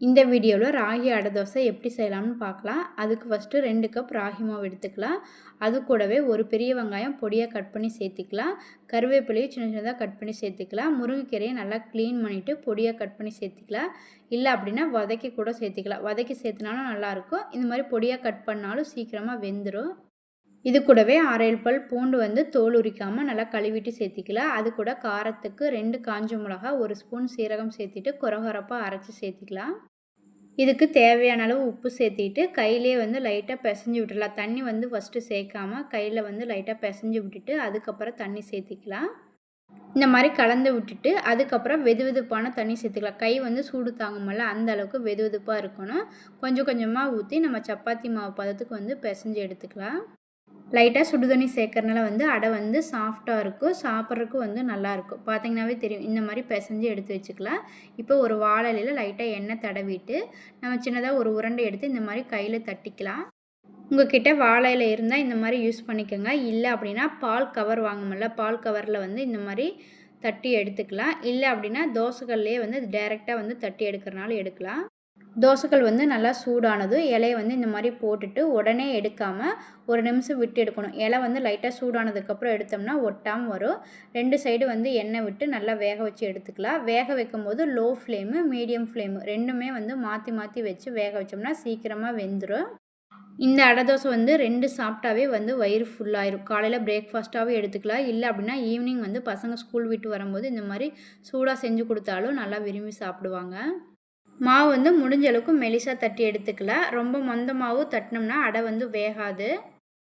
இந்த வீடியோவில் ராகி அடை தோசை எப்படி செய்யலாம்னு பார்க்கலாம். அதுக்கு ஃபஸ்ட்டு 2 கப் ராகி மாவு எடுத்துக்கலாம். அது கூடவே ஒரு பெரிய வெங்காயம் பொடியாக கட் பண்ணி சேர்த்துக்கலாம். கருவேப்பிலையை சின்ன சின்னதாக கட் பண்ணி சேர்த்துக்கலாம். முருங்கைக்கீரையை நல்லா க்ளீன் பண்ணிவிட்டு பொடியாக கட் பண்ணி சேர்த்துக்கலாம். இல்லை அப்படின்னா வதக்கி கூட சேர்த்துக்கலாம். வதக்கி சேர்த்துனாலும் நல்லாயிருக்கும். இந்த மாதிரி பொடியாக கட் பண்ணாலும் சீக்கிரமாக வெந்துடும். இது கூடவே 1/2 பல் பூண்டு தோல் உரிக்காமல் நல்லா கழுவிட்டு சேர்த்திக்கலாம். அது கூட காரத்துக்கு 2 காஞ்ச மிளகா, 1 ஸ்பூன் சீரகம் சேர்த்துட்டு கொரகொரப்பாக அரைச்சி சேர்த்திக்கலாம். இதுக்கு தேவையான அளவு உப்பு சேர்த்திட்டு கையிலே லைட்டாக பிசைஞ்சு விட்டுடலாம். தண்ணி ஃபஸ்ட்டு சேர்க்காமல் கையில் லைட்டாக பிசைஞ்சு விட்டுட்டு அதுக்கப்புறம் தண்ணி சேர்த்திக்கலாம். இந்த மாதிரி கலந்து விட்டுட்டு அதுக்கப்புறம் வெதுவெதுப்பான தண்ணி சேர்த்துக்கலாம். கை சூடு தாங்குமல்ல, அந்த அளவுக்கு வெதுவெதுப்பாக இருக்கணும். கொஞ்சம் கொஞ்சமாக ஊற்றி நம்ம சப்பாத்தி மாவு பதத்துக்கு பிசைஞ்சு எடுத்துக்கலாம். லைட்டாக சுடு தண்ணி சேர்க்கறனால அடை சாஃப்டாக இருக்கும். சாப்பிட்றதுக்கு நல்லாயிருக்கும். பார்த்தீங்கன்னாவே தெரியும். இந்த மாதிரி பிசைஞ்சு எடுத்து வச்சுக்கலாம். இப்போ ஒரு வாழை இலையில் லைட்டாக எண்ணெய் தடவிட்டு நம்ம சின்னதாக ஒரு உருண்டை எடுத்து இந்த மாதிரி கையில் தட்டிக்கலாம். உங்கள்கிட்ட வாழை இலை இருந்தால் இந்த மாதிரி யூஸ் பண்ணிக்கோங்க. இல்லை அப்படின்னா பால் கவர் வாங்குமல்ல, பால் கவரில் இந்த மாதிரி தட்டி எடுத்துக்கலாம். இல்லை அப்படின்னா தோசைகள்லேயே டைரெக்டாக தட்டி எடுக்கிறனால எடுக்கலாம். தோசைகள் நல்லா சூடானதும் இலையை இந்த மாதிரி போட்டுட்டு உடனே எடுக்காமல் ஒரு நிமிஷம் விட்டு எடுக்கணும். இலை லைட்டாக சூடானதுக்கப்புறம் எடுத்தோம்னா ஒட்டாமல் வரும். 2 சைடு எண்ணெய் விட்டு நல்லா வேக வச்சு எடுத்துக்கலாம். வேக வைக்கும்போது லோ ஃப்ளேமு, மீடியம் ஃப்ளேமு ரெண்டுமே மாற்றி மாற்றி வச்சு வேக வச்சோம்னா சீக்கிரமாக வெந்துடும். இந்த அடை தோசை 2 சாப்பிட்டாவே வயிறு ஃபுல்லாயிரும். காலையில் பிரேக்ஃபாஸ்ட்டாகவே எடுத்துக்கலாம். இல்லை அப்படின்னா ஈவினிங் பசங்க ஸ்கூல் விட்டு வரும்போது இந்த மாதிரி சூடாக செஞ்சு கொடுத்தாலும் நல்லா விரும்பி சாப்பிடுவாங்க. மாவு முடிஞ்ச அளவுக்கு மெலிசாக தட்டி எடுத்துக்கலாம். ரொம்ப மொந்த மாவு தட்டினோம்னா அடை வேகாது.